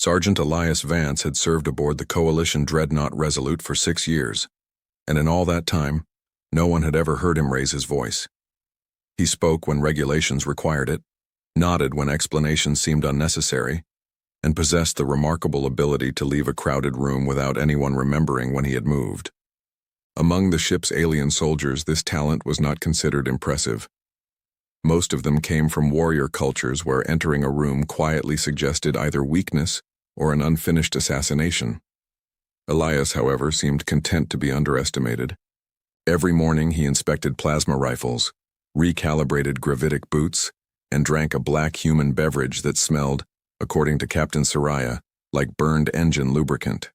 Sergeant Elias Vance had served aboard the Coalition dreadnought Resolute for 6 years, and in all that time, no one had ever heard him raise his voice. He spoke when regulations required it, nodded when explanations seemed unnecessary, and possessed the remarkable ability to leave a crowded room without anyone remembering when he had moved. Among the ship's alien soldiers, this talent was not considered impressive. Most of them came from warrior cultures where entering a room quietly suggested either weakness or an unfinished assassination. Elias, however, seemed content to be underestimated. Every morning he inspected plasma rifles, recalibrated gravitic boots, and drank a black human beverage that smelled, according to Captain Seraya, like burned engine lubricant.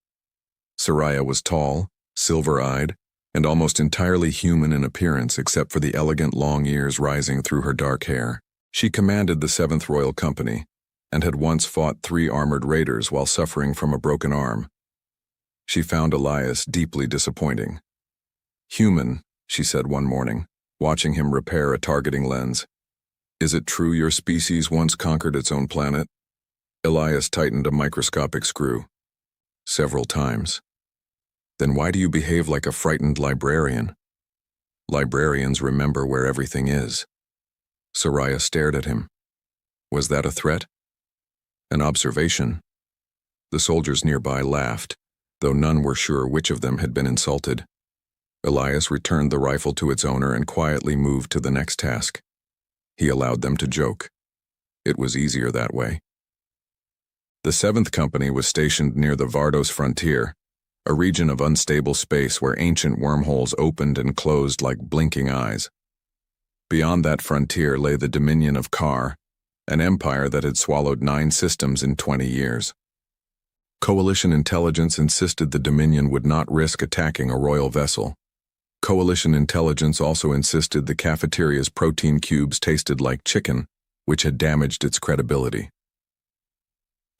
Seraya was tall, silver-eyed, and almost entirely human in appearance except for the elegant long ears rising through her dark hair. She commanded the 7th Royal Company and had once fought 3 armored raiders while suffering from a broken arm. She found Elias deeply disappointing. "Human," she said one morning, watching him repair a targeting lens. "Is it true your species once conquered its own planet?" Elias tightened a microscopic screw. "Several times." "Then why do you behave like a frightened librarian?" "Librarians remember where everything is." Seraya stared at him. Was that a threat? An observation? The soldiers nearby laughed, though none were sure which of them had been insulted. Elias returned the rifle to its owner and quietly moved to the next task. He allowed them to joke. It was easier that way. The 7th Company was stationed near the Vardos frontier, a region of unstable space where ancient wormholes opened and closed like blinking eyes. Beyond that frontier lay the dominion of Kar, an empire that had swallowed 9 systems in 20 years. Coalition intelligence insisted the Dominion would not risk attacking a royal vessel. Coalition intelligence also insisted the cafeteria's protein cubes tasted like chicken, which had damaged its credibility.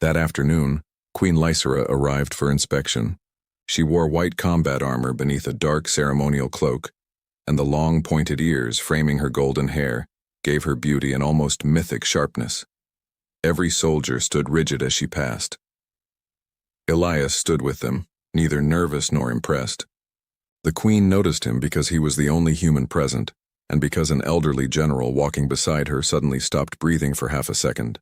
That afternoon, Queen Lysera arrived for inspection. She wore white combat armor beneath a dark ceremonial cloak, and the long pointed ears framing her golden hair gave her beauty an almost mythic sharpness. Every soldier stood rigid as she passed. Elias stood with them, neither nervous nor impressed. The Queen noticed him because he was the only human present, and because an elderly general walking beside her suddenly stopped breathing for half a second.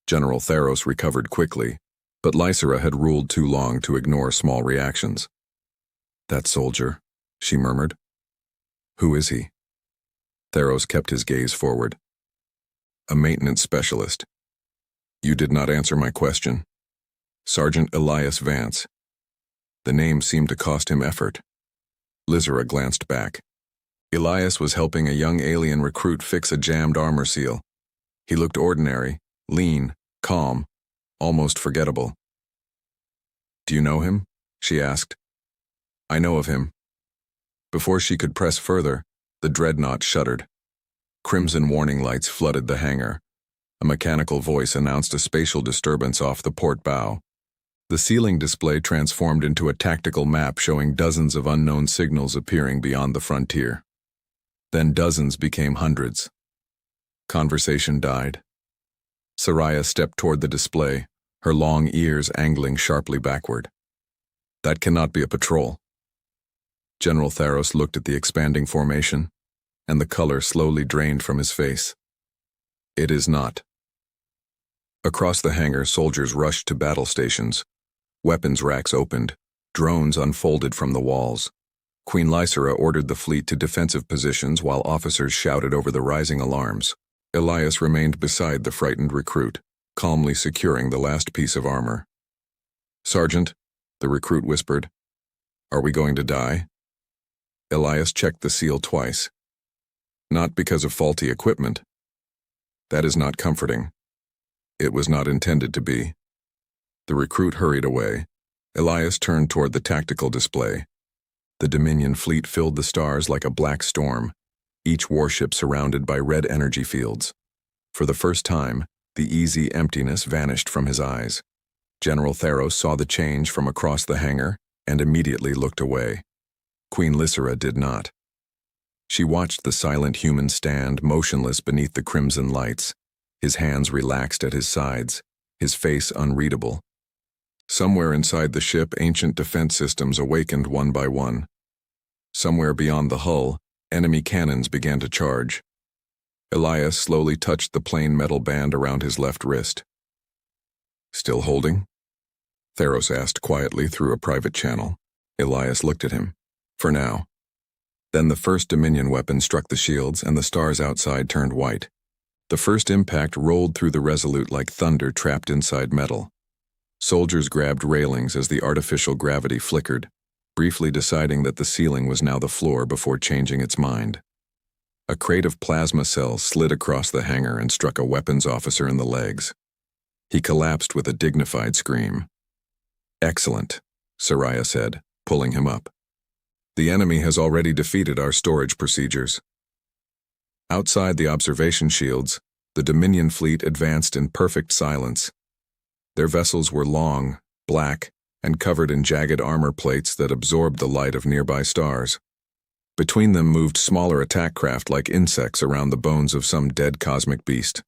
General Theros recovered quickly, but Lysera had ruled too long to ignore small reactions. "That soldier," she murmured. "Who is he?" Theros kept his gaze forward. "A maintenance specialist." "You did not answer my question." "Sergeant Elias Vance." The name seemed to cost him effort. Lysera glanced back. Elias was helping a young alien recruit fix a jammed armor seal. He looked ordinary, lean, calm, almost forgettable. "Do you know him?" she asked. "I know of him." Before she could press further, the dreadnought shuddered. Crimson warning lights flooded the hangar. A mechanical voice announced a spatial disturbance off the port bow. The ceiling display transformed into a tactical map showing dozens of unknown signals appearing beyond the frontier. Then dozens became hundreds. Conversation died. Seraya stepped toward the display, her long ears angling sharply backward. "That cannot be a patrol." General Theros looked at the expanding formation, and the color slowly drained from his face. "It is not." Across the hangar, soldiers rushed to battle stations. Weapons racks opened, drones unfolded from the walls. Queen Lysera ordered the fleet to defensive positions while officers shouted over the rising alarms. Elias remained beside the frightened recruit, calmly securing the last piece of armor. "Sergeant," the recruit whispered, "are we going to die?" Elias checked the seal twice. "Not because of faulty equipment." "That is not comforting." "It was not intended to be." The recruit hurried away. Elias turned toward the tactical display. The Dominion fleet filled the stars like a black storm, each warship surrounded by red energy fields. For the first time, the easy emptiness vanished from his eyes. General Theros saw the change from across the hangar and immediately looked away. Queen Lysera did not. She watched the silent human stand motionless beneath the crimson lights, his hands relaxed at his sides, his face unreadable. Somewhere inside the ship, ancient defense systems awakened one by one. Somewhere beyond the hull, enemy cannons began to charge. Elias slowly touched the plain metal band around his left wrist. "Still holding?" Theros asked quietly through a private channel. Elias looked at him. "For now." Then the first Dominion weapon struck the shields, and the stars outside turned white. The first impact rolled through the Resolute like thunder trapped inside metal. Soldiers grabbed railings as the artificial gravity flickered, briefly deciding that the ceiling was now the floor before changing its mind. A crate of plasma cells slid across the hangar and struck a weapons officer in the legs. He collapsed with a dignified scream. "Excellent," Seraya said, pulling him up. "The enemy has already defeated our storage procedures." Outside the observation shields, the Dominion fleet advanced in perfect silence. Their vessels were long, black, and covered in jagged armor plates that absorbed the light of nearby stars. Between them moved smaller attack craft like insects around the bones of some dead cosmic beast.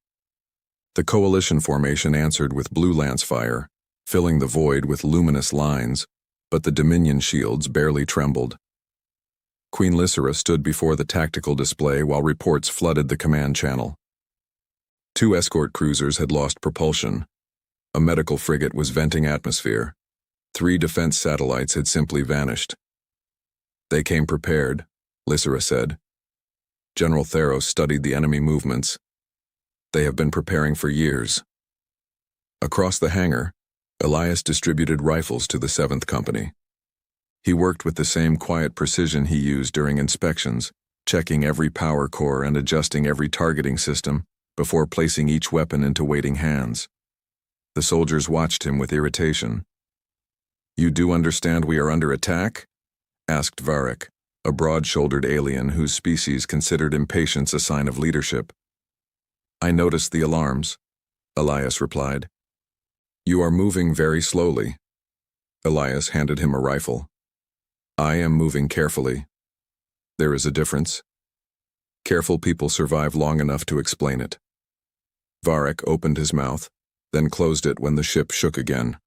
The Coalition formation answered with blue lance fire, filling the void with luminous lines, but the Dominion shields barely trembled. Queen Lysera stood before the tactical display while reports flooded the command channel. 2 escort cruisers had lost propulsion. A medical frigate was venting atmosphere. 3 defense satellites had simply vanished. "They came prepared," Lysera said. General Theros studied the enemy movements. "They have been preparing for years." Across the hangar, Elias distributed rifles to the 7th Company. He worked with the same quiet precision he used during inspections, checking every power core and adjusting every targeting system before placing each weapon into waiting hands. The soldiers watched him with irritation. "You do understand we are under attack?" asked Varric, a broad-shouldered alien whose species considered impatience a sign of leadership. "I noticed the alarms," Elias replied. "You are moving very slowly." Elias handed him a rifle. "I am moving carefully. There is a difference. Careful people survive long enough to explain it." Varric opened his mouth, then closed it when the ship shook again.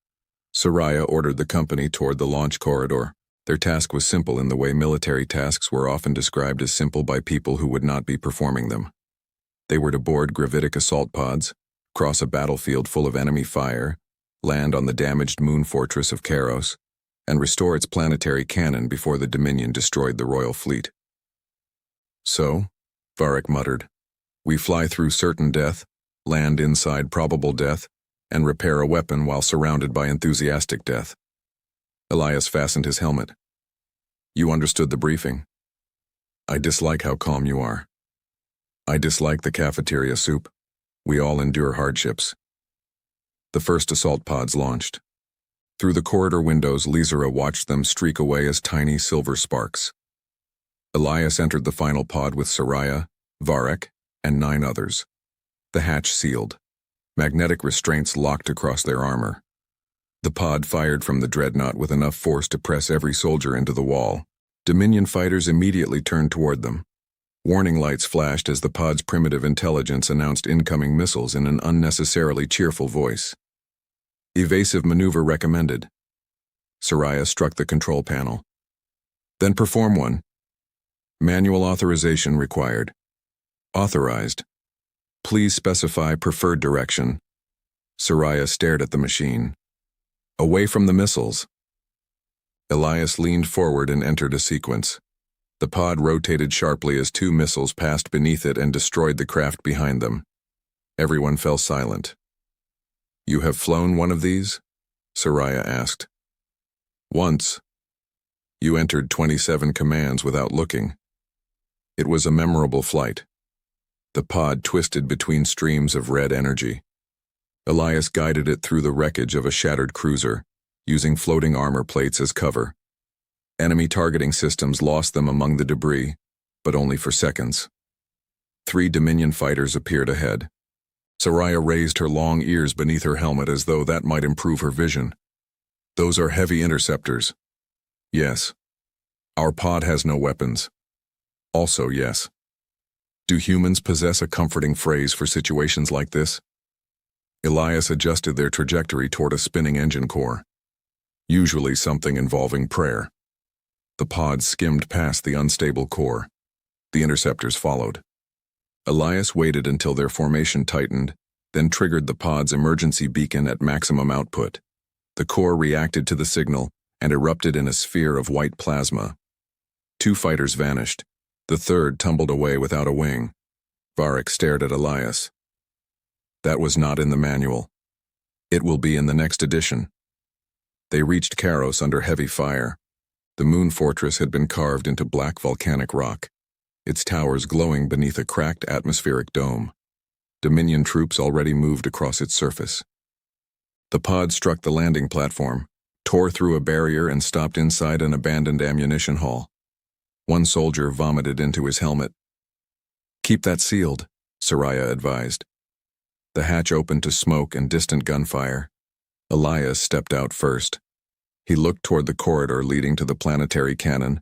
Seraya ordered the company toward the launch corridor. Their task was simple in the way military tasks were often described as simple by people who would not be performing them. They were to board gravitic assault pods, cross a battlefield full of enemy fire, land on the damaged moon fortress of Kairos, and restore its planetary cannon before the Dominion destroyed the royal fleet. "So," Varric muttered, "we fly through certain death, land inside probable death, and repair a weapon while surrounded by enthusiastic death." Elias fastened his helmet. "You understood the briefing. I dislike how calm you are. I dislike the cafeteria soup. We all endure hardships." The first assault pods launched. Through the corridor windows, Lysera watched them streak away as tiny silver sparks. Elias entered the final pod with Seraya, Varric, and 9 others. The hatch sealed. Magnetic restraints locked across their armor. The pod fired from the dreadnought with enough force to press every soldier into the wall. Dominion fighters immediately turned toward them. Warning lights flashed as the pod's primitive intelligence announced incoming missiles in an unnecessarily cheerful voice. "Evasive maneuver recommended." Seraya struck the control panel. "Then perform one. Manual authorization required." "Authorized. Please specify preferred direction." Seraya stared at the machine. "Away from the missiles." Elias leaned forward and entered a sequence. The pod rotated sharply as 2 missiles passed beneath it and destroyed the craft behind them. Everyone fell silent. "You have flown one of these?" Seraya asked. "Once. You entered 27 commands without looking. It was a memorable flight." The pod twisted between streams of red energy. Elias guided it through the wreckage of a shattered cruiser, using floating armor plates as cover. Enemy targeting systems lost them among the debris, but only for seconds. 3 Dominion fighters appeared ahead. Seraya raised her long ears beneath her helmet as though that might improve her vision. "Those are heavy interceptors." "Yes. Our pod has no weapons." "Also yes. Do humans possess a comforting phrase for situations like this?" Elias Elias adjusted their trajectory toward a spinning engine core, usually something involving prayer. The pods skimmed past the unstable core. The interceptors followed. Elias waited until their formation tightened, then triggered the pod's emergency beacon at maximum output. The core reacted to the signal and erupted in a sphere of white plasma. 2 fighters vanished. The third tumbled away without a wing. Varric stared at Elias. That was not in the manual. It will be in the next edition. They reached Karos under heavy fire. The moon fortress had been carved into black volcanic rock, its towers glowing beneath a cracked atmospheric dome. Dominion troops already moved across its surface. The pod struck the landing platform, tore through a barrier and stopped inside an abandoned ammunition hall. One soldier vomited into his helmet. "Keep that sealed," Seraya advised. The hatch opened to smoke and distant gunfire. Elias stepped out first. He looked toward the corridor leading to the planetary cannon,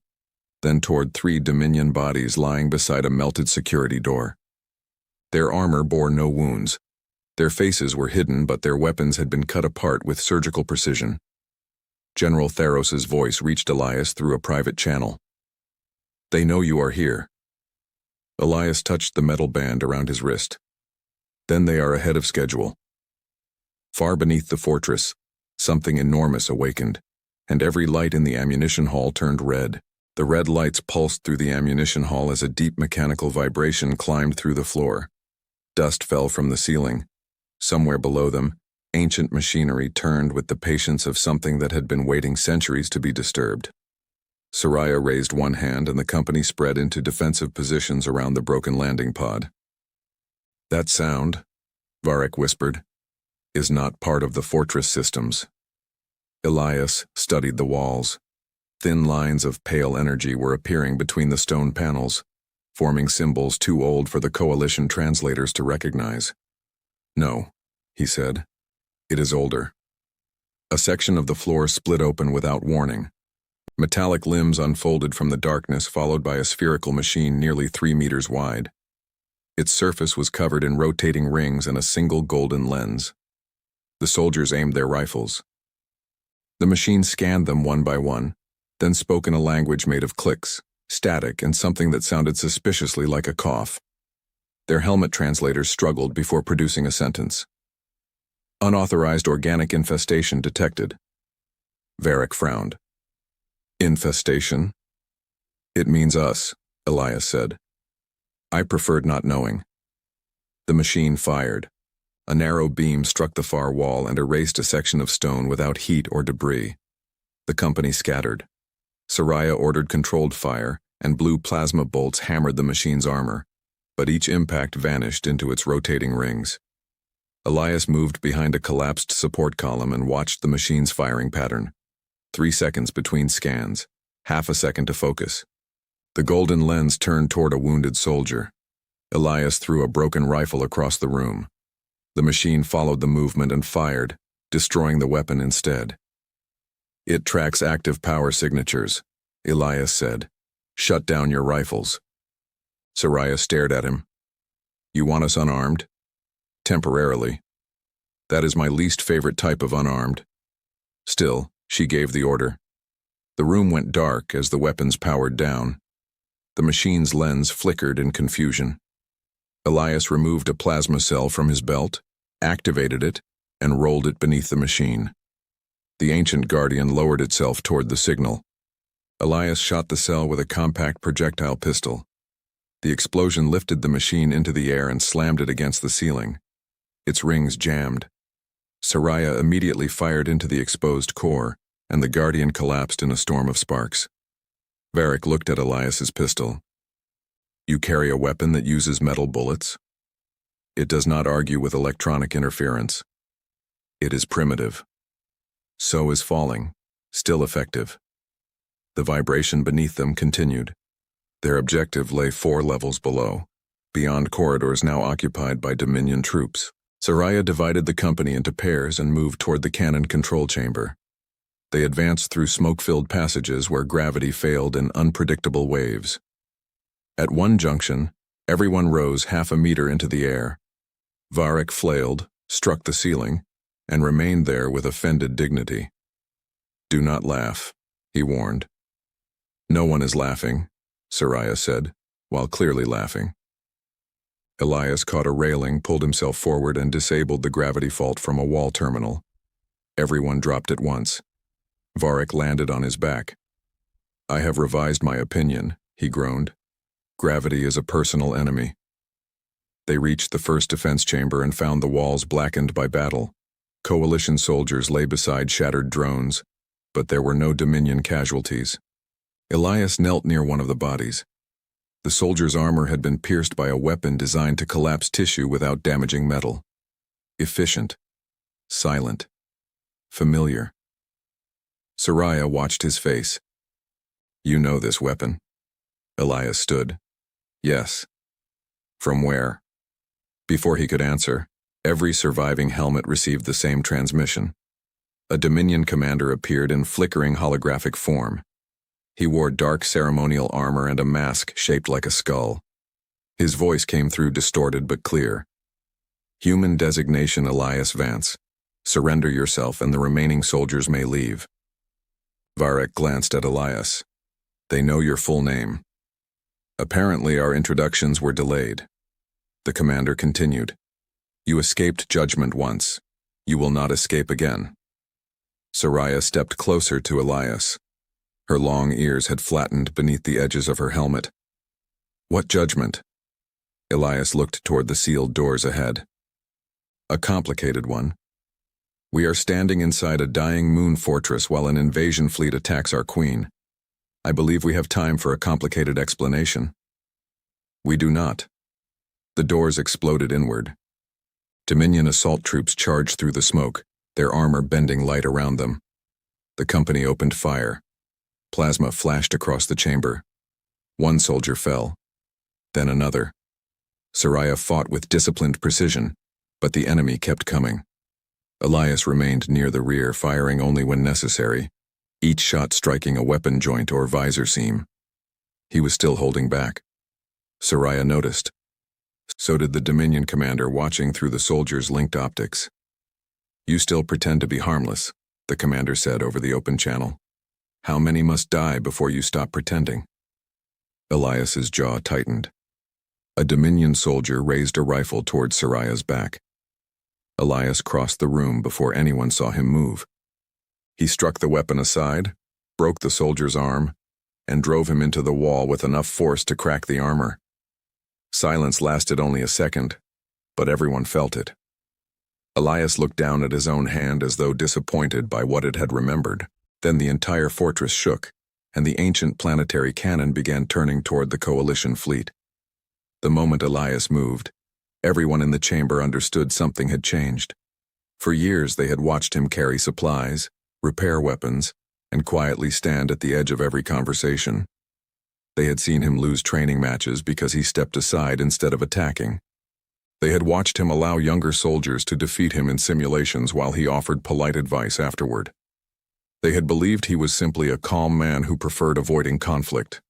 then toward 3 Dominion bodies lying beside a melted security door. Their armor bore no wounds. Their faces were hidden, but their weapons had been cut apart with surgical precision. General Theros's voice reached Elias through a private channel. "They know you are here." Elias touched the metal band around his wrist. "Then they are ahead of schedule." Far beneath the fortress, something enormous awakened, and every light in the ammunition hall turned red. The red lights pulsed through the ammunition hall as a deep mechanical vibration climbed through the floor. Dust fell from the ceiling. Somewhere below them, ancient machinery turned with the patience of something that had been waiting centuries to be disturbed. Seraya raised one hand and the company spread into defensive positions around the broken landing pod. "That sound," Varric whispered, "is not part of the fortress systems." Elias studied the walls. Thin lines of pale energy were appearing between the stone panels, forming symbols too old for the Coalition translators to recognize. "No," he said. "It is older." A section of the floor split open without warning. Metallic limbs unfolded from the darkness, followed by a spherical machine nearly 3 meters wide. Its surface was covered in rotating rings and a single golden lens. The soldiers aimed their rifles. The machine scanned them one by one, then spoke in a language made of clicks, static, and something that sounded suspiciously like a cough. Their helmet translators struggled before producing a sentence. "Unauthorized organic infestation detected." Varric frowned. "Infestation? It means us," Elias said. "I preferred not knowing." The machine fired. A narrow beam struck the far wall and erased a section of stone without heat or debris. The company scattered. Seraya ordered controlled fire, and blue plasma bolts hammered the machine's armor, but each impact vanished into its rotating rings. Elias moved behind a collapsed support column and watched the machine's firing pattern. 3 seconds between scans, half a second to focus. The golden lens turned toward a wounded soldier. Elias threw a broken rifle across the room. The machine followed the movement and fired, destroying the weapon instead. "It tracks active power signatures," Elias said. "Shut down your rifles." Seraya stared at him. "You want us unarmed?" "Temporarily. That is my least favorite type of unarmed." Still, she gave the order. The room went dark as the weapons powered down. The machine's lens flickered in confusion. Elias removed a plasma cell from his belt, activated it, and rolled it beneath the machine. The ancient guardian lowered itself toward the signal. Elias shot the cell with a compact projectile pistol. The explosion lifted the machine into the air and slammed it against the ceiling. Its rings jammed. Seraya immediately fired into the exposed core, and the guardian collapsed in a storm of sparks. Varric looked at Elias's pistol. "You carry a weapon that uses metal bullets?" "It does not argue with electronic interference. It is primitive." "So is falling, still effective." The vibration beneath them continued. Their objective lay 4 levels below, beyond corridors now occupied by Dominion troops. Seraya divided the company into pairs and moved toward the cannon control chamber. They advanced through smoke-filled passages where gravity failed in unpredictable waves. At one junction, everyone rose half a meter into the air. Varric flailed, struck the ceiling, and remained there with offended dignity. "Do not laugh," he warned. "No one is laughing," Seraya said, while clearly laughing. Elias caught a railing, pulled himself forward, and disabled the gravity fault from a wall terminal. Everyone dropped at once. Varric landed on his back. "I have revised my opinion," he groaned. "Gravity is a personal enemy." They reached the first defense chamber and found the walls blackened by battle. Coalition soldiers lay beside shattered drones, but there were no Dominion casualties. Elias knelt near one of the bodies. The soldier's armor had been pierced by a weapon designed to collapse tissue without damaging metal. Efficient. Silent. Familiar. Seraya watched his face. "You know this weapon?" Elias stood. "Yes." "From where?" Before he could answer, every surviving helmet received the same transmission. A Dominion commander appeared in flickering holographic form. He wore dark ceremonial armor and a mask shaped like a skull. His voice came through distorted but clear. "Human designation Elias Vance. Surrender yourself and the remaining soldiers may leave." Varric glanced at Elias. "They know your full name." "Apparently our introductions were delayed." The commander continued. "You escaped judgment once. You will not escape again." Seraya stepped closer to Elias. Her long ears had flattened beneath the edges of her helmet. "What judgment?" Elias looked toward the sealed doors ahead. "A complicated one. We are standing inside a dying moon fortress while an invasion fleet attacks our queen. I believe we have time for a complicated explanation." "We do not." The doors exploded inward. Dominion assault troops charged through the smoke, their armor bending light around them. The company opened fire. Plasma flashed across the chamber. One soldier fell. Then another. Seraya fought with disciplined precision, but the enemy kept coming. Elias remained near the rear, firing only when necessary, each shot striking a weapon joint or visor seam. He was still holding back. Seraya noticed. So did the Dominion commander, watching through the soldiers' linked optics. "You still pretend to be harmless," the commander said over the open channel. "How many must die before you stop pretending?" Elias's jaw tightened. A Dominion soldier raised a rifle toward Seraya's back. Elias crossed the room before anyone saw him move. He struck the weapon aside, broke the soldier's arm, and drove him into the wall with enough force to crack the armor. Silence lasted only a second, but everyone felt it. Elias looked down at his own hand as though disappointed by what it had remembered. Then the entire fortress shook, and the ancient planetary cannon began turning toward the coalition fleet. The moment Elias moved, everyone in the chamber understood something had changed. For years they had watched him carry supplies, repair weapons, and quietly stand at the edge of every conversation. They had seen him lose training matches because he stepped aside instead of attacking. They had watched him allow younger soldiers to defeat him in simulations while he offered polite advice afterward. They had believed he was simply a calm man who preferred avoiding conflict.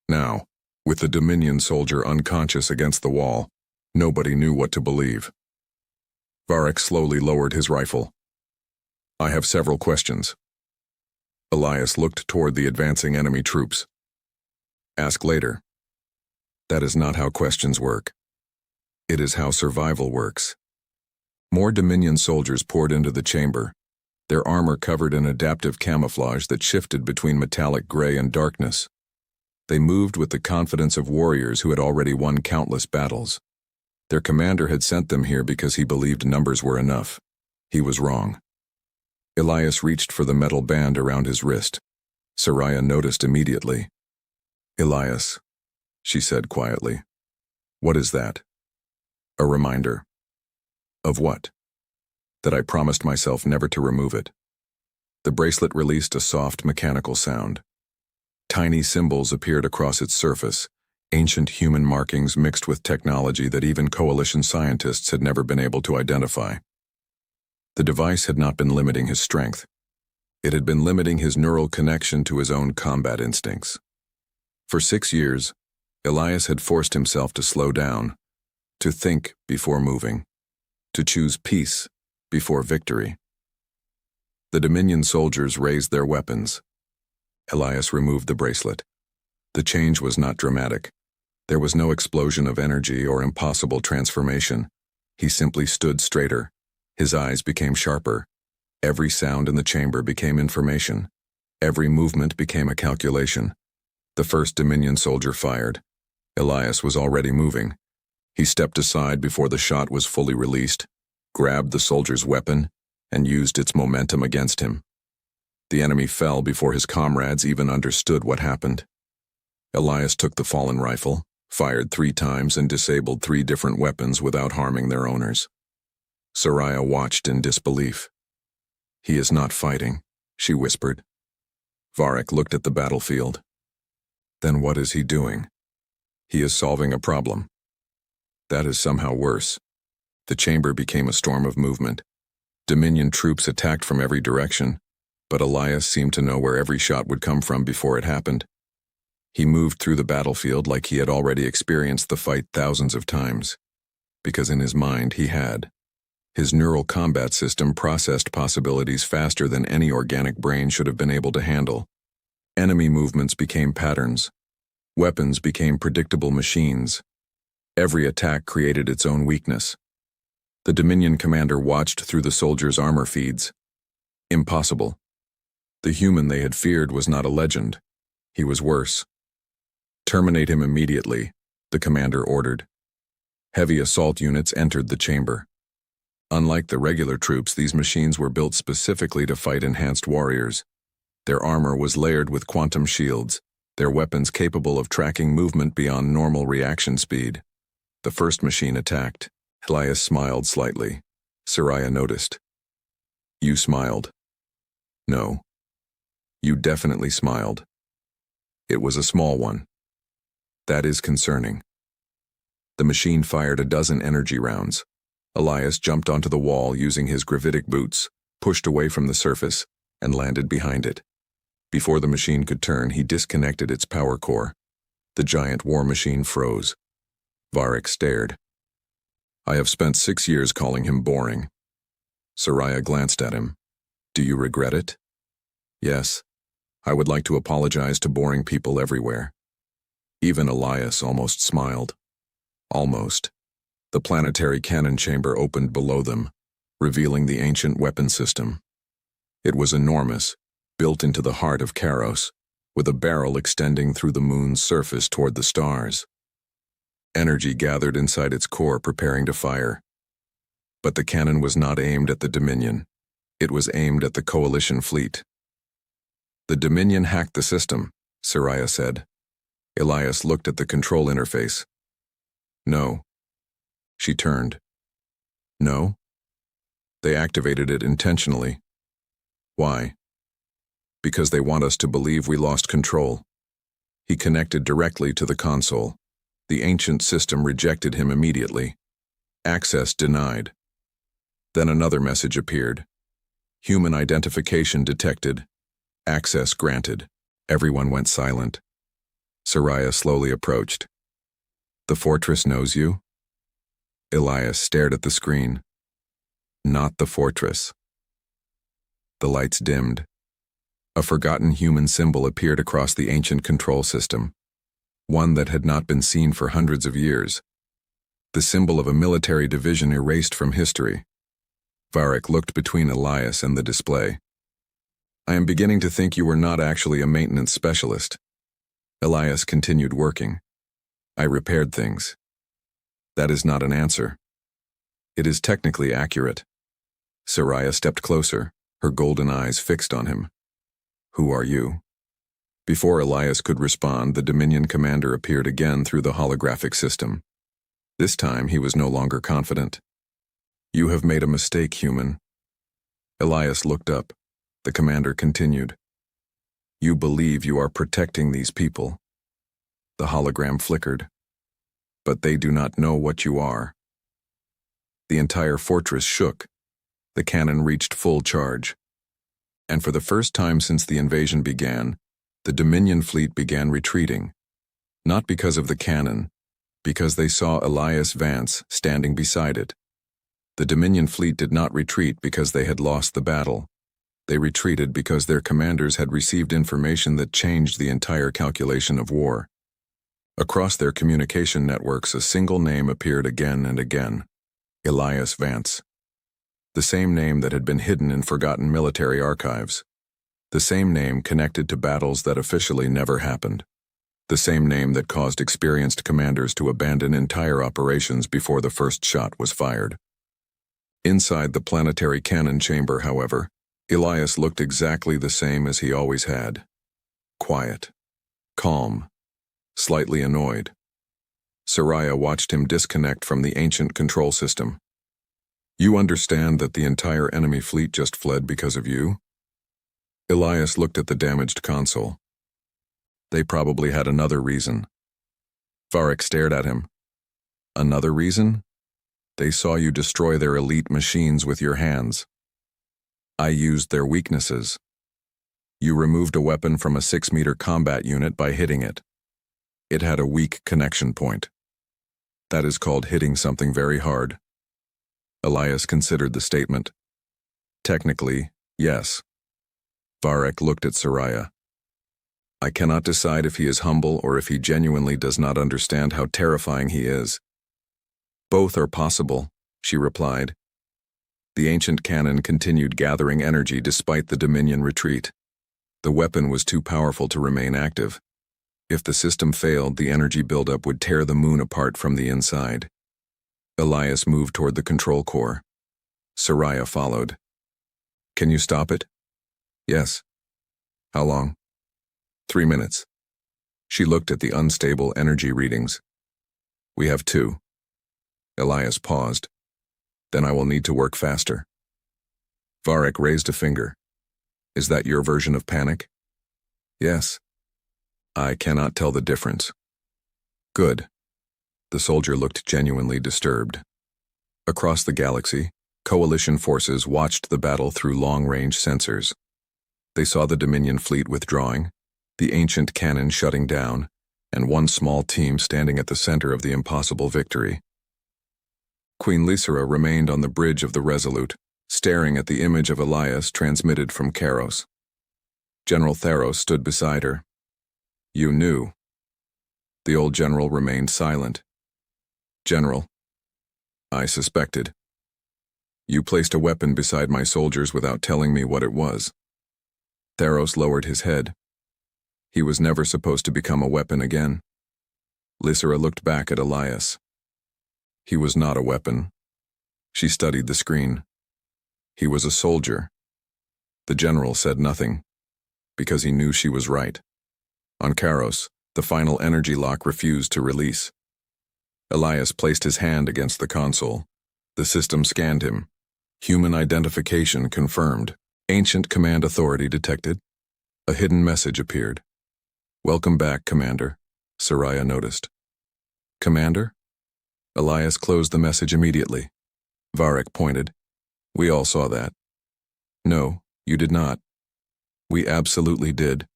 Now, with the Dominion soldier unconscious against the wall, nobody knew what to believe. Varric slowly lowered his rifle. "I have several questions." Elias looked toward the advancing enemy troops. "Ask later." That is not how questions work. It is how survival works. More Dominion soldiers poured into the chamber, their armor covered in adaptive camouflage that shifted between metallic gray and darkness. They moved with the confidence of warriors who had already won countless battles. Their commander had sent them here because he believed numbers were enough. He was wrong. Elias reached for the metal band around his wrist. Seraya noticed immediately. "Elias," she said quietly. "What is that?" "A reminder." "Of what?" "That I promised myself never to remove it." The bracelet released a soft mechanical sound. Tiny symbols appeared across its surface, ancient human markings mixed with technology that even coalition scientists had never been able to identify. The device had not been limiting his strength. It had been limiting his neural connection to his own combat instincts. For 6 years, Elias had forced himself to slow down, to think before moving. to choose peace before victory. The Dominion soldiers raised their weapons. Elias removed the bracelet. The change was not dramatic. There was no explosion of energy or impossible transformation. He simply stood straighter. His eyes became sharper. Every sound in the chamber became information. Every movement became a calculation. The first Dominion soldier fired. Elias was already moving. He stepped aside before the shot was fully released, grabbed the soldier's weapon, and used its momentum against him. The enemy fell before his comrades even understood what happened. Elias took the fallen rifle, fired 3 times, and disabled 3 different weapons without harming their owners. Seraya watched in disbelief. "He is not fighting," she whispered. Varric looked at the battlefield. "Then what is he doing?" "He is solving a problem." "That is somehow worse." The chamber became a storm of movement. Dominion troops attacked from every direction, but Elias seemed to know where every shot would come from before it happened. He moved through the battlefield like he had already experienced the fight thousands of times, because in his mind he had. His neural combat system processed possibilities faster than any organic brain should have been able to handle. Enemy movements became patterns. Weapons became predictable machines. Every attack created its own weakness. The Dominion commander watched through the soldiers' armor feeds. Impossible. The human they had feared was not a legend. He was worse. "Terminate him immediately," the commander ordered. Heavy assault units entered the chamber. Unlike the regular troops, these machines were built specifically to fight enhanced warriors. Their armor was layered with quantum shields, their weapons capable of tracking movement beyond normal reaction speed. The first machine attacked. Elias smiled slightly. Seraya noticed. "You smiled." "No. You definitely smiled." "It was a small one." "That is concerning." The machine fired a dozen energy rounds. Elias jumped onto the wall using his gravitic boots, pushed away from the surface, and landed behind it. Before the machine could turn, he disconnected its power core. The giant war machine froze. Varric stared. "I have spent 6 years calling him boring." Seraya glanced at him. "Do you regret it?" "Yes. I would like to apologize to boring people everywhere." Even Elias almost smiled. Almost. The planetary cannon chamber opened below them, revealing the ancient weapon system. It was enormous, built into the heart of Karos, with a barrel extending through the moon's surface toward the stars. Energy gathered inside its core, preparing to fire. But the cannon was not aimed at the Dominion. It was aimed at the Coalition fleet. "The Dominion hacked the system," Seraya said. Elias looked at the control interface. "No." She turned. "No? They activated it intentionally." "Why?" "Because they want us to believe we lost control." He connected directly to the console. The ancient system rejected him immediately. Access denied. Then another message appeared. Human identification detected. Access granted. Everyone went silent. Seraya slowly approached. "The fortress knows you?" Elias stared at the screen. "Not the fortress." The lights dimmed. A forgotten human symbol appeared across the ancient control system, one that had not been seen for hundreds of years. The symbol of a military division erased from history. Varric looked between Elias and the display. "I am beginning to think you were not actually a maintenance specialist." Elias continued working. "I repaired things." "That is not an answer." "It is technically accurate." Seraya stepped closer, her golden eyes fixed on him. "Who are you?" Before Elias could respond, the Dominion commander appeared again through the holographic system. This time he was no longer confident. "You have made a mistake, human." Elias looked up. The commander continued. "You believe you are protecting these people." The hologram flickered. "But they do not know what you are." The entire fortress shook. The cannon reached full charge. And for the first time since the invasion began, the Dominion fleet began retreating. Not because of the cannon, because they saw Elias Vance standing beside it. The Dominion fleet did not retreat because they had lost the battle. They retreated because their commanders had received information that changed the entire calculation of war. Across their communication networks, a single name appeared again and again: Elias Vance. The same name that had been hidden in forgotten military archives. The same name connected to battles that officially never happened. The same name that caused experienced commanders to abandon entire operations before the first shot was fired. Inside the planetary cannon chamber, however, Elias looked exactly the same as he always had. Quiet. Calm. Slightly annoyed. Seraya watched him disconnect from the ancient control system. "You understand that the entire enemy fleet just fled because of you?" Elias looked at the damaged console. "They probably had another reason." Varric stared at him. "Another reason? They saw you destroy their elite machines with your hands. I used their weaknesses. You removed a weapon from a 6-meter combat unit by hitting it. It had a weak connection point. That is called hitting something very hard." Elias considered the statement. "Technically, yes." Varric looked at Seraya. "I cannot decide if he is humble or if he genuinely does not understand how terrifying he is." "Both are possible," she replied. The ancient cannon continued gathering energy despite the Dominion retreat. The weapon was too powerful to remain active. If the system failed, the energy buildup would tear the moon apart from the inside. Elias moved toward the control core. Seraya followed. "Can you stop it?" "Yes." "How long?" 3 minutes. She looked at the unstable energy readings. "We have 2. Elias paused. "Then I will need to work faster." Varric raised a finger. "Is that your version of panic?" "Yes." "I cannot tell the difference." "Good." The soldier looked genuinely disturbed. Across the galaxy, Coalition forces watched the battle through long-range sensors. They saw the Dominion fleet withdrawing, the ancient cannon shutting down, and one small team standing at the center of the impossible victory. Queen Lysera remained on the bridge of the Resolute, staring at the image of Elias transmitted from Kairos. General Theros stood beside her. "You knew." The old general remained silent. "General, I suspected. You placed a weapon beside my soldiers without telling me what it was." Theros lowered his head. He was never supposed to become a weapon again. Lysera looked back at Elias. "He was not a weapon." She studied the screen. "He was a soldier." The general said nothing, because he knew she was right. On Kairos, the final energy lock refused to release. Elias placed his hand against the console. The system scanned him. Human identification confirmed. Ancient command authority detected. A hidden message appeared. "Welcome back, Commander," Seraya noticed. "Commander?" Elias closed the message immediately. Varric pointed. "We all saw that." "No, you did not." "We absolutely did.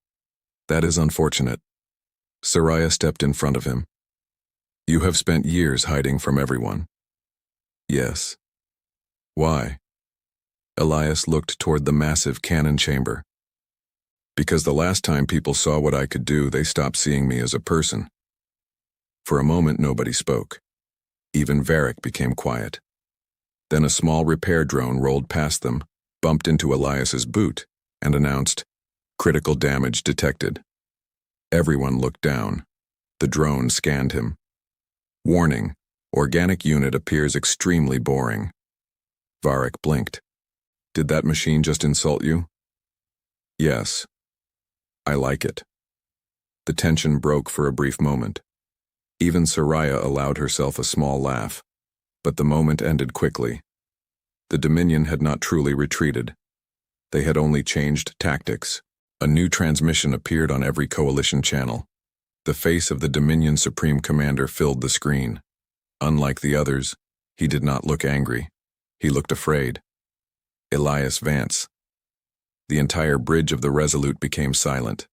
That is unfortunate." Seraya stepped in front of him. "You have spent years hiding from everyone." "Yes." "Why?" Elias looked toward the massive cannon chamber. "Because the last time people saw what I could do, they stopped seeing me as a person." For a moment, nobody spoke. Even Varric became quiet. Then a small repair drone rolled past them, bumped into Elias's boot, and announced, "Critical damage detected." Everyone looked down. The drone scanned him. "Warning, organic unit appears extremely boring." Varric blinked. "Did that machine just insult you?" "Yes. I like it." The tension broke for a brief moment. Even Seraya allowed herself a small laugh, but the moment ended quickly. The Dominion had not truly retreated. They had only changed tactics. A new transmission appeared on every coalition channel. The face of the Dominion Supreme Commander filled the screen. Unlike the others, he did not look angry. He looked afraid. Elias Vance. The entire bridge of the Resolute became silent.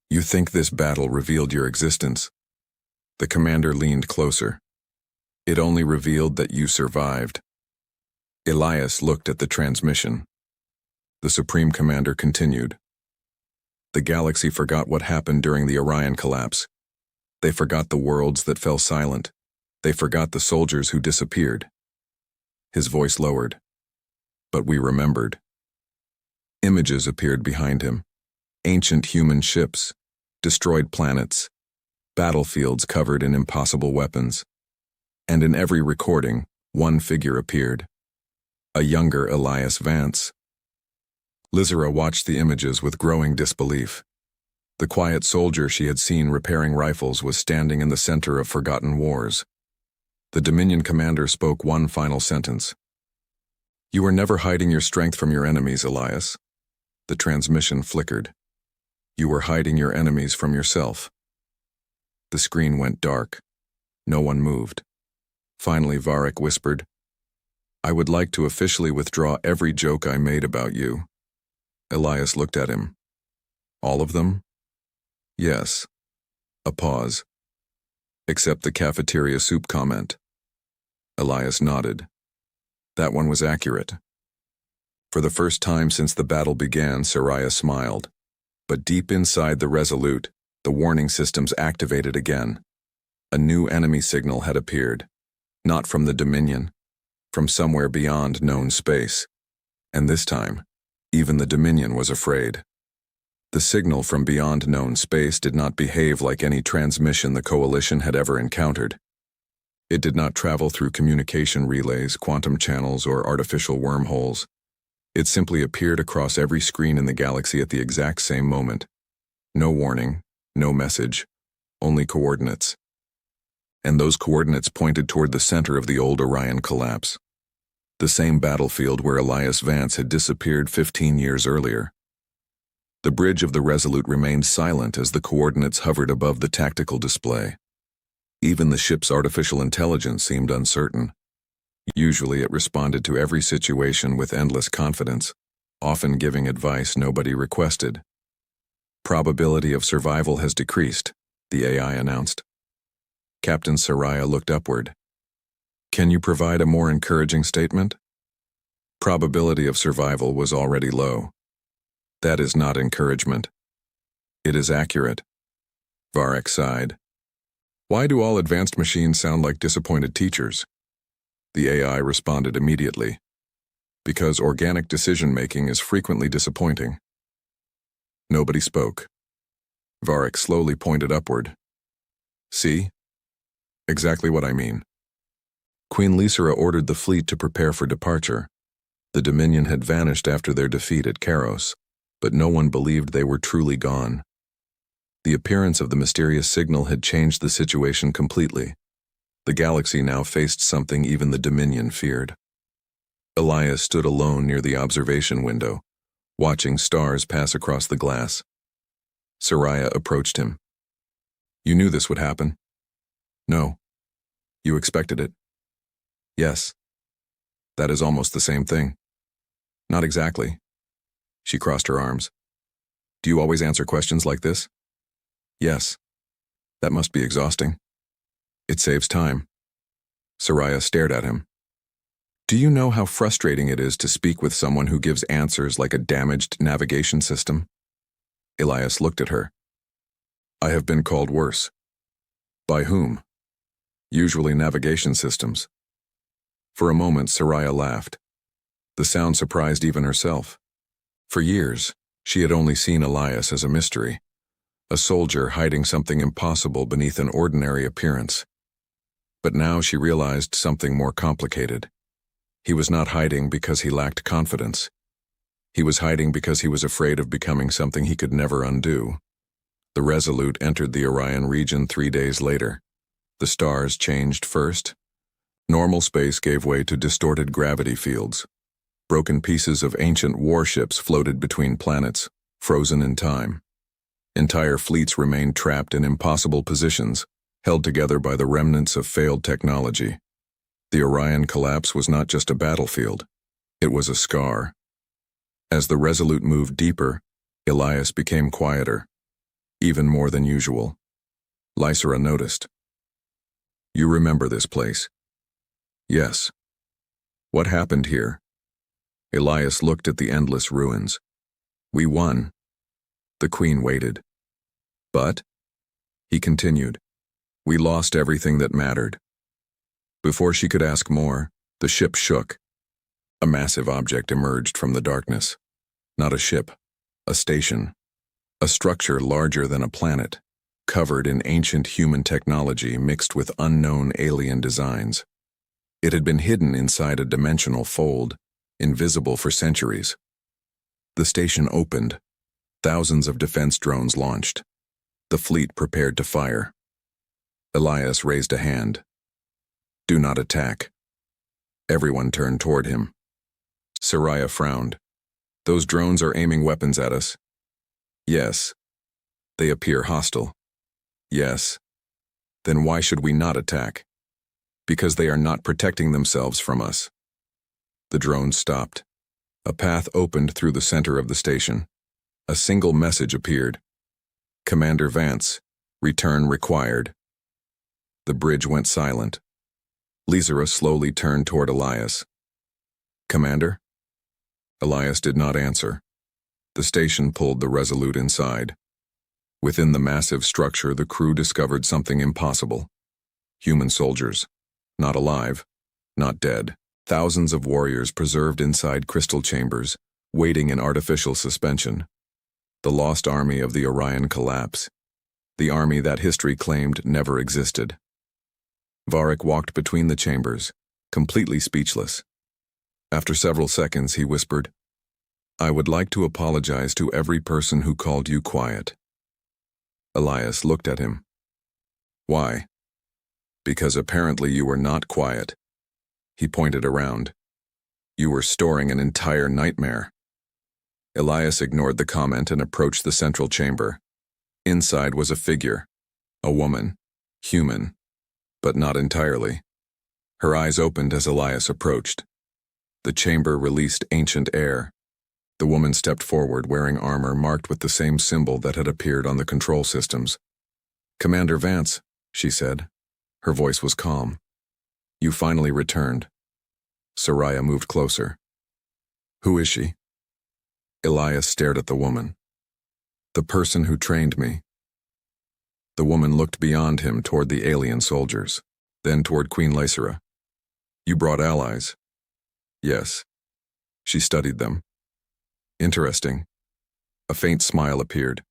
"You think this battle revealed your existence?" The commander leaned closer. "It only revealed that you survived." Elias looked at the transmission. The Supreme Commander continued. The galaxy forgot what happened during the Orion collapse. They forgot the worlds that fell silent. They forgot the soldiers who disappeared. His voice lowered. But we remembered. Images appeared behind him. Ancient human ships, destroyed planets, battlefields covered in impossible weapons. And in every recording, one figure appeared. A younger Elias Vance. Lysera watched the images with growing disbelief. The quiet soldier she had seen repairing rifles was standing in the center of forgotten wars. The Dominion commander spoke one final sentence. "You are never hiding your strength from your enemies, Elias." The transmission flickered. "You were hiding your enemies from yourself." The screen went dark. No one moved. Finally, Varric whispered, "I would like to officially withdraw every joke I made about you." Elias looked at him. "All of them?" "Yes." A pause. "Except the cafeteria soup comment." Elias nodded. That one was accurate. For the first time since the battle began, Seraya smiled. But deep inside the Resolute, the warning systems activated again. A new enemy signal had appeared. Not from the Dominion, from somewhere beyond known space. And this time, even the Dominion was afraid. The signal from beyond known space did not behave like any transmission the Coalition had ever encountered. It did not travel through communication relays, quantum channels, or artificial wormholes. It simply appeared across every screen in the galaxy at the exact same moment. No warning, no message, only coordinates. And those coordinates pointed toward the center of the old Orion collapse. The same battlefield where Elias Vance had disappeared 15 years earlier. The bridge of the Resolute remained silent as the coordinates hovered above the tactical display. Even the ship's artificial intelligence seemed uncertain. Usually it responded to every situation with endless confidence, often giving advice nobody requested. "Probability of survival has decreased," the AI announced. Captain Seraya looked upward. "Can you provide a more encouraging statement?" "Probability of survival was already low." "That is not encouragement." "It is accurate." Varric sighed. "Why do all advanced machines sound like disappointed teachers?" The AI responded immediately. "Because organic decision-making is frequently disappointing." Nobody spoke. Varric slowly pointed upward. "See? Exactly what I mean." Queen Lysera ordered the fleet to prepare for departure. The Dominion had vanished after their defeat at Karos, but no one believed they were truly gone. The appearance of the mysterious signal had changed the situation completely. The galaxy now faced something even the Dominion feared. Elias stood alone near the observation window, watching stars pass across the glass. Seraya approached him. "You knew this would happen?" "No." "You expected it?" "Yes." "That is almost the same thing." "Not exactly." She crossed her arms. "Do you always answer questions like this?" "Yes." "That must be exhausting." "It saves time." Seraya stared at him. "Do you know how frustrating it is to speak with someone who gives answers like a damaged navigation system?" Elias looked at her. "I have been called worse." "By whom?" "Usually navigation systems." For a moment, Seraya laughed. The sound surprised even herself. For years, she had only seen Elias as a mystery, a soldier hiding something impossible beneath an ordinary appearance. But now she realized something more complicated. He was not hiding because he lacked confidence. He was hiding because he was afraid of becoming something he could never undo. The Resolute entered the Orion region 3 days later. The stars changed first. Normal space gave way to distorted gravity fields. Broken pieces of ancient warships floated between planets, frozen in time. Entire fleets remained trapped in impossible positions, held together by the remnants of failed technology. The Orion collapse was not just a battlefield. It was a scar. As the Resolute moved deeper, Elias became quieter, even more than usual. Lysera noticed. "You remember this place?" "Yes." "What happened here?" Elias looked at the endless ruins. We won. The Queen waited. But, he continued, we lost everything that mattered. Before she could ask more, the ship shook. A massive object emerged from the darkness. Not a ship, a station. A structure larger than a planet, covered in ancient human technology mixed with unknown alien designs. It had been hidden inside a dimensional fold, invisible for centuries. The station opened. Thousands of defense drones launched. The fleet prepared to fire. Elias raised a hand. Do not attack. Everyone turned toward him. Seraya frowned. Those drones are aiming weapons at us. Yes. They appear hostile. Yes. Then why should we not attack? Because they are not protecting themselves from us. The drones stopped. A path opened through the center of the station. A single message appeared. Commander Vance, return required. The bridge went silent. Lysera slowly turned toward Elias. Commander? Elias did not answer. The station pulled the Resolute inside. Within the massive structure, the crew discovered something impossible. Human soldiers. Not alive. Not dead. Thousands of warriors preserved inside crystal chambers, waiting in artificial suspension. The lost army of the Orion collapse. The army that history claimed never existed. Varric walked between the chambers, completely speechless. After several seconds, he whispered, I would like to apologize to every person who called you quiet. Elias looked at him. Why? Because apparently you were not quiet. He pointed around. You were storing an entire nightmare. Elias ignored the comment and approached the central chamber. Inside was a figure. A woman. Human. But not entirely. Her eyes opened as Elias approached. The chamber released ancient air. The woman stepped forward wearing armor marked with the same symbol that had appeared on the control systems. Commander Vance, she said. Her voice was calm. You finally returned. Seraya moved closer. Who is she? Elias stared at the woman. The person who trained me. The woman looked beyond him toward the alien soldiers, then toward Queen Lysera. You brought allies. Yes. She studied them. Interesting. A faint smile appeared.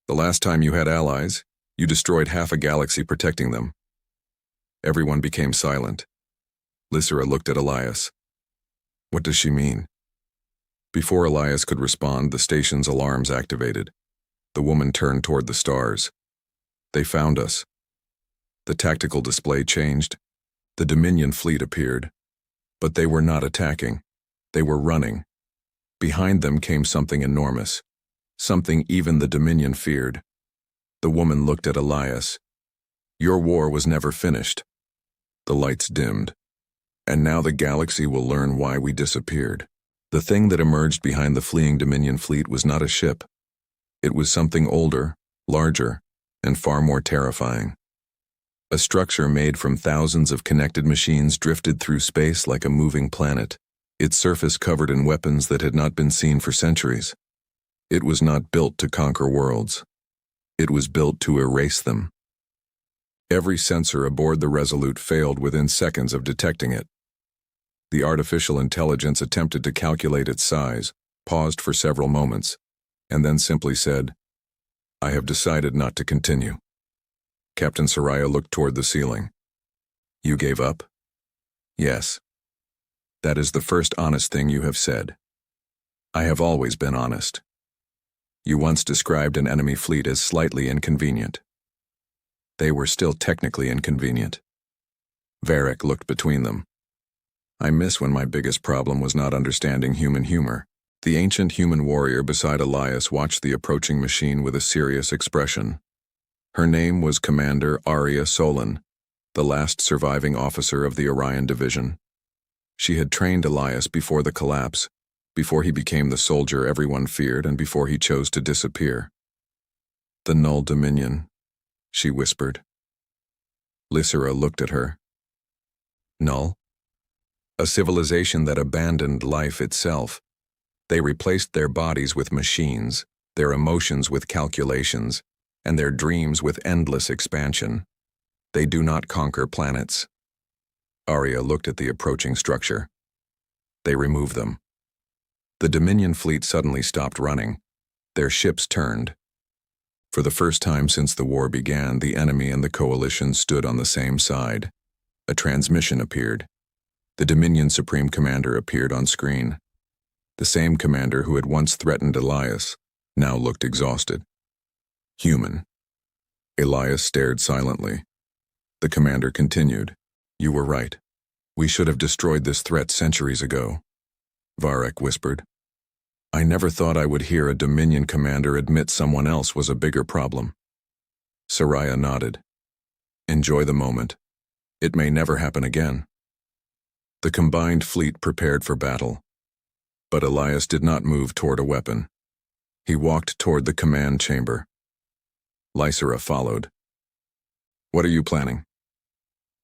The last time you had allies, you destroyed half a galaxy protecting them. Everyone became silent. Lysera looked at Elias. What does she mean? Before Elias could respond, the station's alarms activated. The woman turned toward the stars. They found us. The tactical display changed. The Dominion fleet appeared. But they were not attacking. They were running. Behind them came something enormous. Something even the Dominion feared. The woman looked at Elias. Your war was never finished. The lights dimmed. And now the galaxy will learn why we disappeared. The thing that emerged behind the fleeing Dominion fleet was not a ship. It was something older, larger, and far more terrifying. A structure made from thousands of connected machines drifted through space like a moving planet, its surface covered in weapons that had not been seen for centuries. It was not built to conquer worlds. It was built to erase them. Every sensor aboard the Resolute failed within seconds of detecting it. The artificial intelligence attempted to calculate its size, paused for several moments, and then simply said, I have decided not to continue. Captain Seraya looked toward the ceiling. You gave up? Yes. That is the first honest thing you have said. I have always been honest. You once described an enemy fleet as slightly inconvenient. They were still technically inconvenient. Varric looked between them. I miss when my biggest problem was not understanding human humor. The ancient human warrior beside Elias watched the approaching machine with a serious expression. Her name was Commander Aria Solon, the last surviving officer of the Orion Division. She had trained Elias before the collapse, before he became the soldier everyone feared and before he chose to disappear. The Null Dominion, she whispered. Lysera looked at her. Null? A civilization that abandoned life itself. They replaced their bodies with machines, their emotions with calculations, and their dreams with endless expansion. They do not conquer planets. Arya looked at the approaching structure. They remove them. The Dominion fleet suddenly stopped running. Their ships turned. For the first time since the war began, the enemy and the coalition stood on the same side. A transmission appeared. The Dominion Supreme Commander appeared on screen. The same commander who had once threatened Elias now looked exhausted. Human. Elias stared silently. The commander continued. You were right. We should have destroyed this threat centuries ago. Varek whispered. I never thought I would hear a Dominion commander admit someone else was a bigger problem. Seraya nodded. Enjoy the moment. It may never happen again. The combined fleet prepared for battle. But Elias did not move toward a weapon. He walked toward the command chamber. Lysera followed. What are you planning?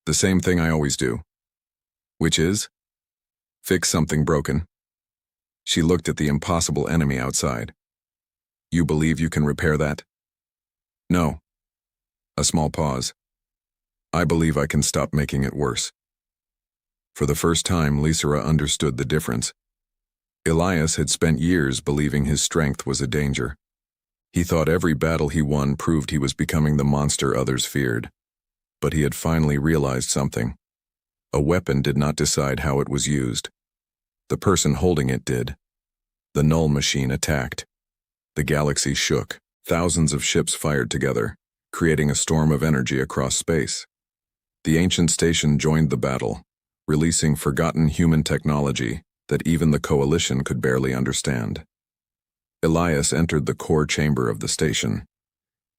The same thing I always do. Which is? Fix something broken. She looked at the impossible enemy outside. You believe you can repair that? No. A small pause. I believe I can stop making it worse. For the first time, Lysera understood the difference. Elias had spent years believing his strength was a danger. He thought every battle he won proved he was becoming the monster others feared. But he had finally realized something. A weapon did not decide how it was used. The person holding it did. The null machine attacked. The galaxy shook. Thousands of ships fired together, creating a storm of energy across space. The ancient station joined the battle, releasing forgotten human technology that even the coalition could barely understand. Elias entered the core chamber of the station.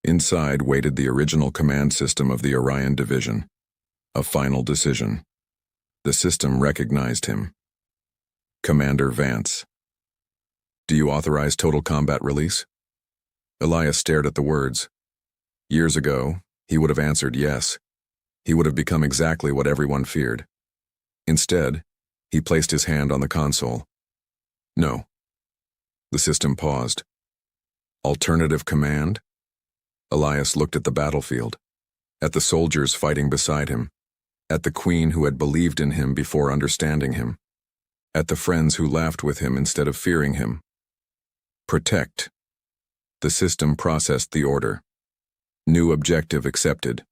Inside waited the original command system of the Orion Division. A final decision. The system recognized him. Commander Vance. Do you authorize total combat release? Elias stared at the words. Years ago, he would have answered yes. He would have become exactly what everyone feared. Instead, he placed his hand on the console. No. The system paused. Alternative command? Elias looked at the battlefield, at the soldiers fighting beside him, at the queen who had believed in him before understanding him, at the friends who laughed with him instead of fearing him. Protect. The system processed the order. New objective accepted.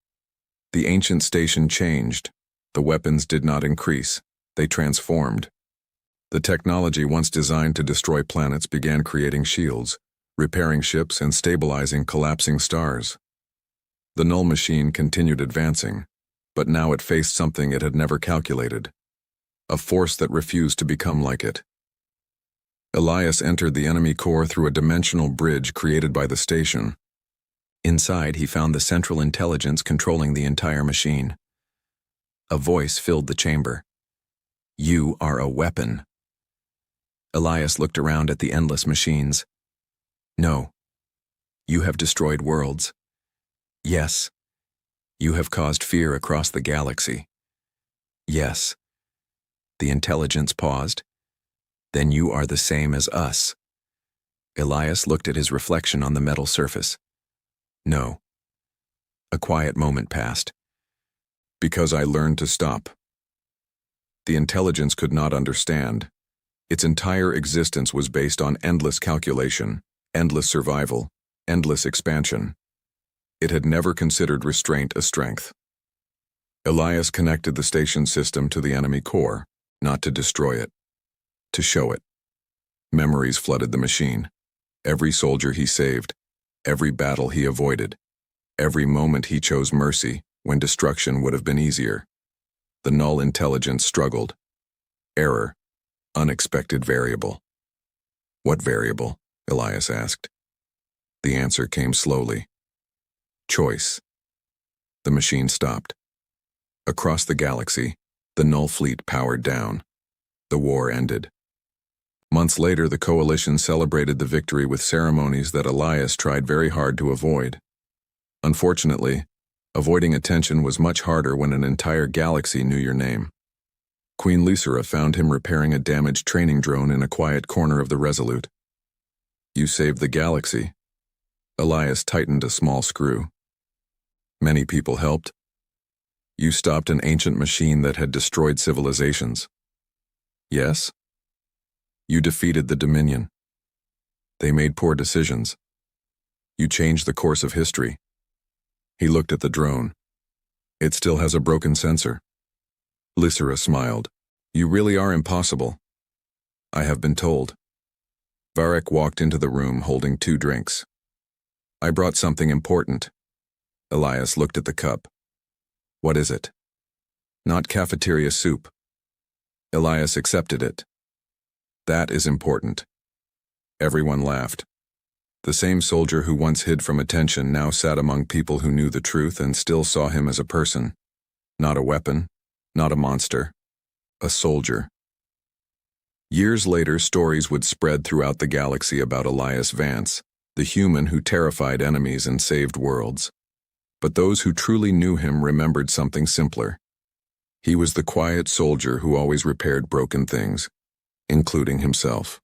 The ancient station changed. The weapons did not increase. They transformed. The technology once designed to destroy planets began creating shields, repairing ships and stabilizing collapsing stars. The null machine continued advancing, but now it faced something it had never calculated. A force that refused to become like it. Elias entered the enemy core through a dimensional bridge created by the station. Inside, he found the central intelligence controlling the entire machine. A voice filled the chamber. You are a weapon. Elias looked around at the endless machines. No. You have destroyed worlds. Yes. You have caused fear across the galaxy. Yes. The intelligence paused. Then you are the same as us. Elias looked at his reflection on the metal surface. No. A quiet moment passed. Because I learned to stop. The intelligence could not understand. Its entire existence was based on endless calculation, endless survival, endless expansion. It had never considered restraint a strength. Elias connected the station system to the enemy core, not to destroy it, to show it. Memories flooded the machine. Every soldier he saved, every battle he avoided, every moment he chose mercy when destruction would have been easier. The null intelligence struggled. Error. Unexpected variable. What variable? Elias asked. The answer came slowly. Choice. The machine stopped. Across the galaxy, the null fleet powered down. The war ended. Months later, the coalition celebrated the victory with ceremonies that Elias tried very hard to avoid. Unfortunately, avoiding attention was much harder when an entire galaxy knew your name. Queen Lysera found him repairing a damaged training drone in a quiet corner of the Resolute. You saved the galaxy. Elias tightened a small screw. Many people helped. You stopped an ancient machine that had destroyed civilizations. Yes? You defeated the Dominion. They made poor decisions. You changed the course of history. He looked at the drone. It still has a broken sensor. Lysera smiled. You really are impossible. I have been told. Varek walked into the room holding 2 drinks. I brought something important. Elias looked at the cup. What is it? Not cafeteria soup. Elias accepted it. That is important. Everyone laughed. The same soldier who once hid from attention now sat among people who knew the truth and still saw him as a person. Not a weapon, not a monster, a soldier. Years later, stories would spread throughout the galaxy about Elias Vance, the human who terrified enemies and saved worlds. But those who truly knew him remembered something simpler. He was the quiet soldier who always repaired broken things, including himself.